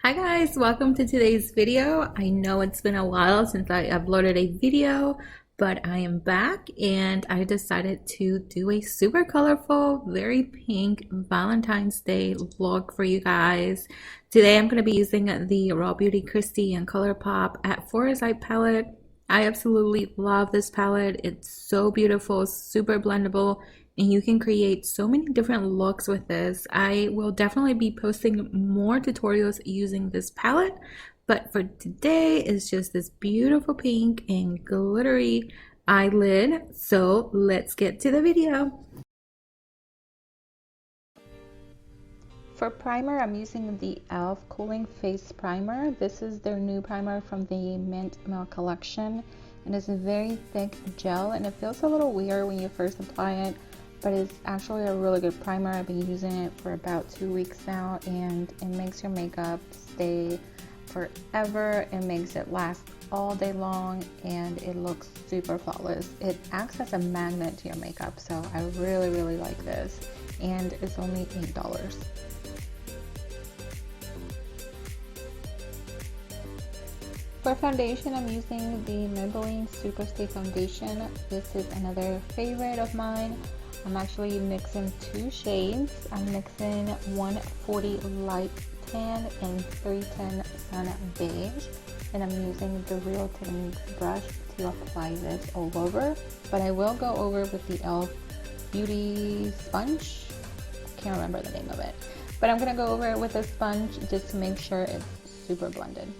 Hi guys, welcome to today's video. I know it's been a while since I uploaded a video, but I am back and I decided to do a super colorful, very pink Valentine's Day look for you guys. Today I'm going to be using the Raw Beauty Kristi and Colourpop at Foresight palette. I absolutely love this palette. It's so beautiful, super blendable, and you can create so many different looks with this. I will definitely be posting more tutorials using this palette, but for today it's just this beautiful pink and glittery eyelid. So let's get to the video. For primer, I'm using the e.l.f. Cooling Face Primer. This is their new primer from the Mint Milk collection. And it's a very thick gel and it feels a little weird when you first apply it, but it's actually a really good primer. I've been using it for about 2 weeks now and it makes your makeup stay forever. It makes it last all day long and it looks super flawless. It acts as a magnet to your makeup, so I really like this, and it's only $8. For foundation, I'm using the Maybelline Superstay Foundation. This is another favorite of mine. I'm actually mixing two shades. I'm mixing 140 Light Tan and 310 Sun Beige. And I'm using the Real Techniques brush to apply this all over. But I will go over with the e.l.f. Beauty Sponge. Can't remember the name of it. But I'm going to go over it with a sponge just to make sure it's super blended.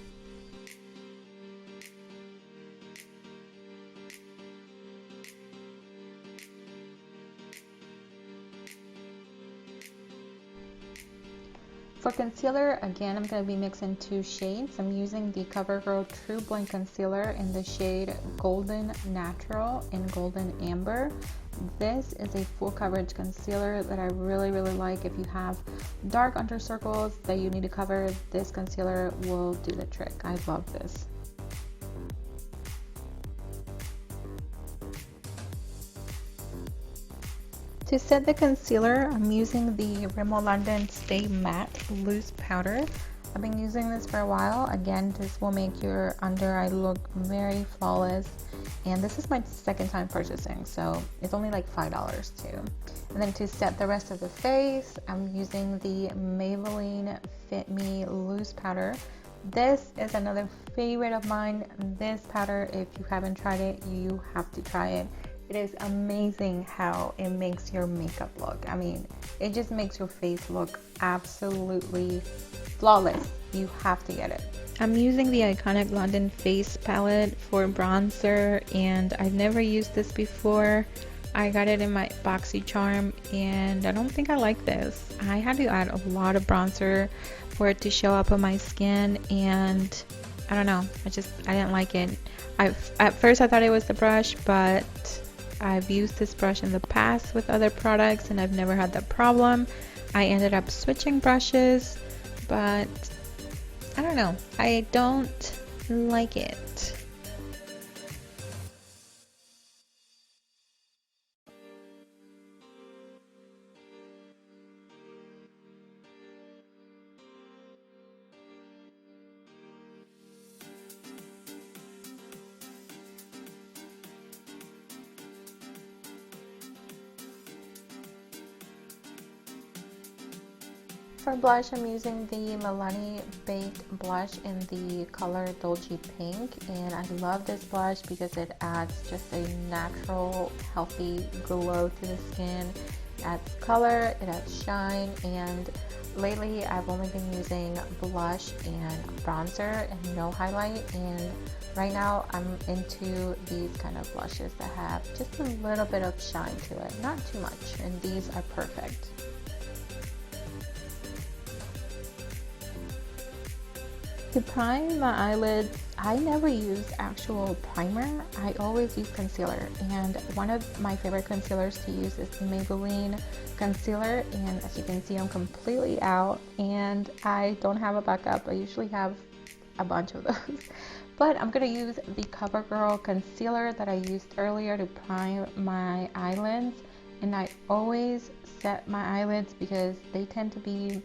For concealer, again, I'm going to be mixing two shades. I'm using the CoverGirl True Blend Concealer in the shade Golden Natural and Golden Amber. This is a full coverage concealer that I really like. If you have dark under circles that you need to cover, this concealer will do the trick. I love this. To set the concealer, I'm using the Rimmel London Stay Matte Loose Powder. I've been using this for a while. Again, this will make your under eye look very flawless. And this is my second time purchasing, so it's only like $5 too. And then to set the rest of the face, I'm using the Maybelline Fit Me Loose Powder. This is another favorite of mine. This powder, if you haven't tried it, you have to try it. It is amazing how it makes your makeup look. I mean, it just makes your face look absolutely flawless. You have to get it. I'm using the iconic London Face palette for bronzer, and I've never used this before. I got it in my BoxyCharm and I don't think I like this. I had to add a lot of bronzer for it to show up on my skin, and I don't know, I didn't like it. At first I thought it was the brush, but I've used this brush in the past with other products and I've never had that problem. I ended up switching brushes, but I don't know, I don't like it. For blush, I'm using the Milani Baked Blush in the color Dolce Pink, and I love this blush because it adds just a natural, healthy glow to the skin. It adds color, it adds shine, and lately I've only been using blush and bronzer and no highlight, and right now I'm into these kind of blushes that have just a little bit of shine to it, not too much, and these are perfect. To prime my eyelids, I never use actual primer. I always use concealer, and one of my favorite concealers to use is the Maybelline concealer, and as you can see I'm completely out and I don't have a backup. I usually have a bunch of those. But I'm going to use the CoverGirl concealer that I used earlier to prime my eyelids, and I always set my eyelids because they tend to be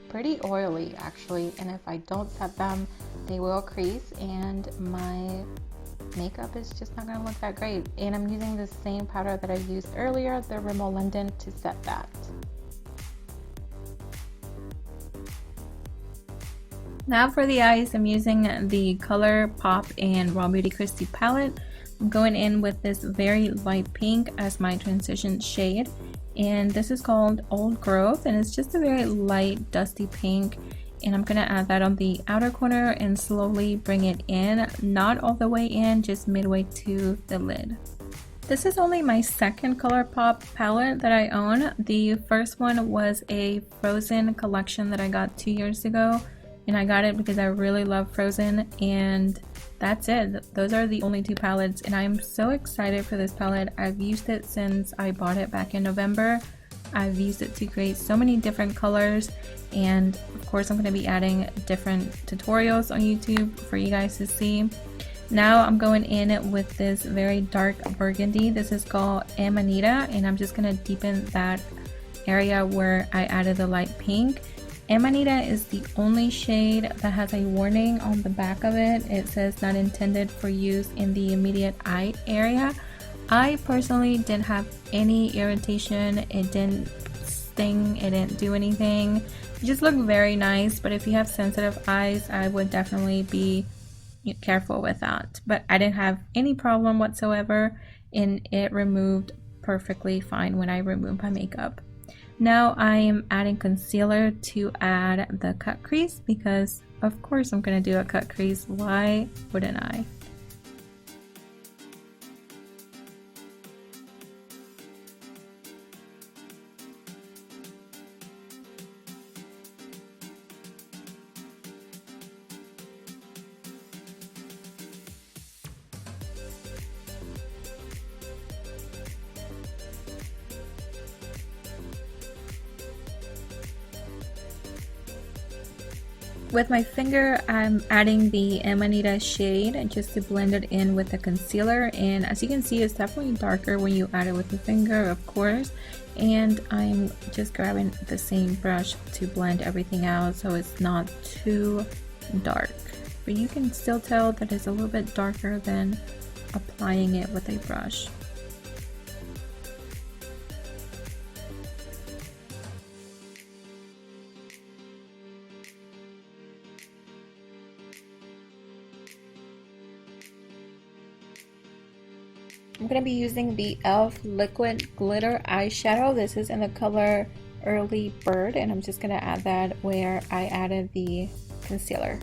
pretty oily actually, and if I don't set them, they will crease and my makeup is just not going to look that great. And I'm using the same powder that I used earlier, the Rimmel London, to set that. Now for the eyes, I'm using the Colourpop and Raw Beauty Kristi palette. I'm going in with this very light pink as my transition shade, and this is called Old Growth, and it's just a very light dusty pink, and I'm gonna add that on the outer corner and slowly bring it in, not all the way in, just midway to the lid. This is only my second Colourpop palette that I own. The first one was a Frozen collection that I got 2 years ago, and I got it because I really love Frozen, and that's it. Those are the only two palettes, and I'm so excited for this palette. I've used it since I bought it back in November. I've used it to create so many different colors, and of course I'm going to be adding different tutorials on YouTube for you guys to see. Now I'm going in with this very dark burgundy. This is called Amanita, and I'm just going to deepen that area where I added the light pink. Amanita is the only shade that has a warning on the back of it. It says not intended for use in the immediate eye area. I personally didn't have any irritation. It didn't sting. It didn't do anything. It just looked very nice, but if you have sensitive eyes, I would definitely be careful with that. But I didn't have any problem whatsoever, and it removed perfectly fine when I removed my makeup. Now I am adding concealer to add the cut crease, because of course I'm going to do a cut crease. Why wouldn't I? With my finger, I'm adding the Amanita shade just to blend it in with the concealer, and as you can see, it's definitely darker when you add it with the finger, of course, and I'm just grabbing the same brush to blend everything out so it's not too dark, but you can still tell that it's a little bit darker than applying it with a brush. I'm going to be using the e.l.f. liquid glitter eyeshadow. This is in the color Early Bird, and I'm just going to add that where I added the concealer.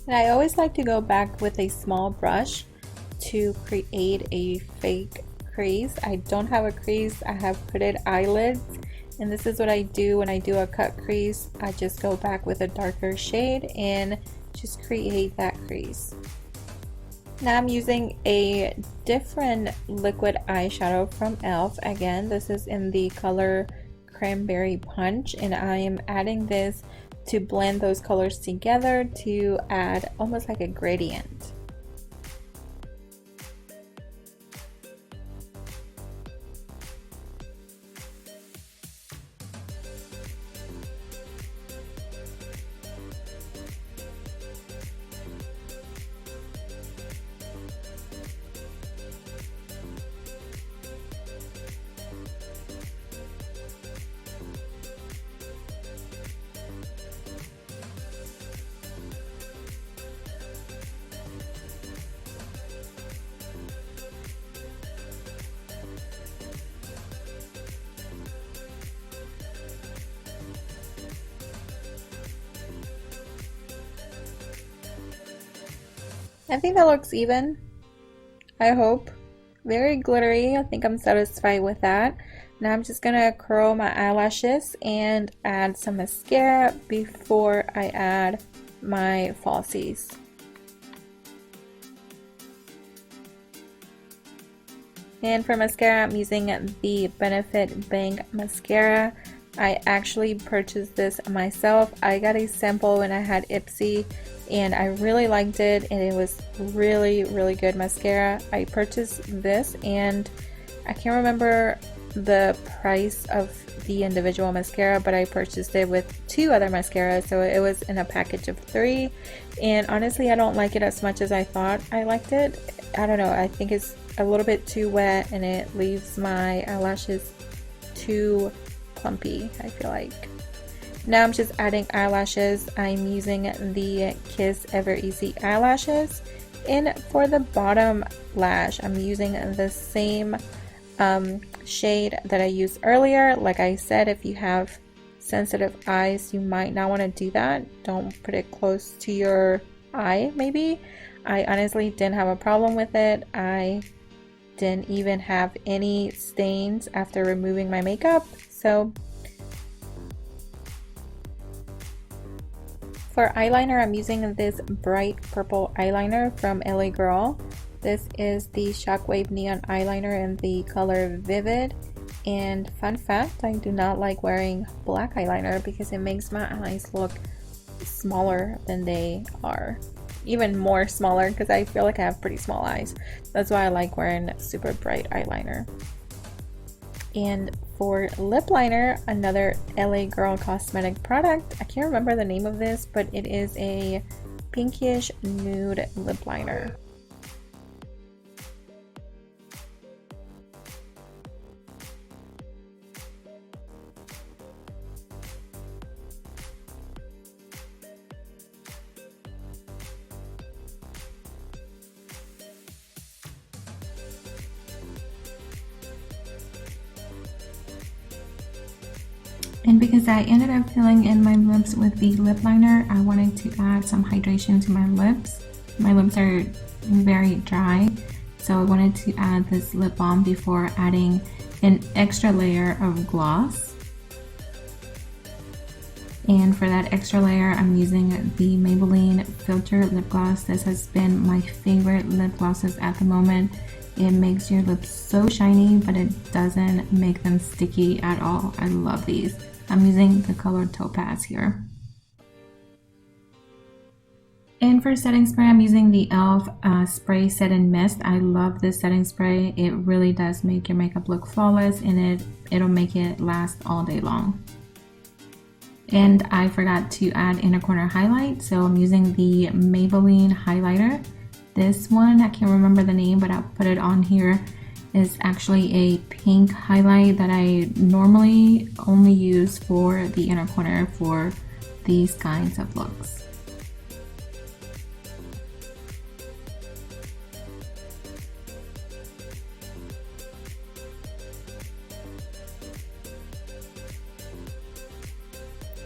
And I always like to go back with a small brush to create a fake crease. I don't have a crease, I have hooded eyelids, and this is what I do when I do a cut crease. I just go back with a darker shade and just create that crease. Now I'm using a different liquid eyeshadow from e.l.f. Again, this is in the color Cranberry Punch, and I am adding this to blend those colors together to add almost like a gradient. I think that looks even, I hope. Very glittery. I think I'm satisfied with that. Now I'm just gonna curl my eyelashes and add some mascara before I add my falsies. And for mascara, I'm using the Benefit Bang Mascara. I actually purchased this myself. I got a sample when I had Ipsy and I really liked it, and it was really good mascara. I purchased this and I can't remember the price of the individual mascara, but I purchased it with 2 other mascaras, so it was in a package of 3. And honestly, I don't like it as much as I thought I liked it. I don't know, I think it's a little bit too wet and it leaves my eyelashes too clumpy, I feel like. Now I'm just adding eyelashes. I'm using the Kiss Ever Easy eyelashes, and for the bottom lash I'm using the same shade that I used earlier. Like I said, if you have sensitive eyes, you might not want to do that. Don't put it close to your eye maybe. I honestly didn't have a problem with it. I didn't even have any stains after removing my makeup. So for eyeliner, I'm using this bright purple eyeliner from LA Girl. This is the Shockwave Neon Eyeliner in the color Vivid. And fun fact, I do not like wearing black eyeliner because it makes my eyes look smaller than they are. Even more smaller, because I feel like I have pretty small eyes. That's why I like wearing super bright eyeliner. And for lip liner, another LA Girl cosmetic product. I can't remember the name of this, but it is a pinkish nude lip liner. And because I ended up filling in my lips with the lip liner, I wanted to add some hydration to my lips. My lips are very dry, so I wanted to add this lip balm before adding an extra layer of gloss. And for that extra layer, I'm using the Maybelline Filter Lip Gloss. This has been my favorite lip glosses at the moment. It makes your lips so shiny, but it doesn't make them sticky at all. I love these. I'm using the color Topaz here. And for setting spray, I'm using the e.l.f. Spray Set and Mist. I love this setting spray. It really does make your makeup look flawless, and it'll make it last all day long. And I forgot to add inner corner highlight, so I'm using the Maybelline highlighter. This one, I can't remember the name, but I'll put it on here, is actually a pink highlight that I normally only use for the inner corner for these kinds of looks.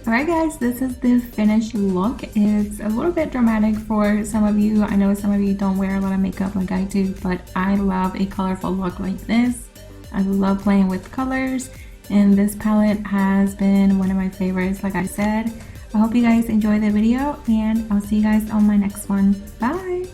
Alright guys, this is the finished look. It's a little bit dramatic for some of you. I know some of you don't wear a lot of makeup like I do, but I love a colorful look like this. I love playing with colors, and this palette has been one of my favorites, like I said. I hope you guys enjoyed the video, and I'll see you guys on my next one. Bye!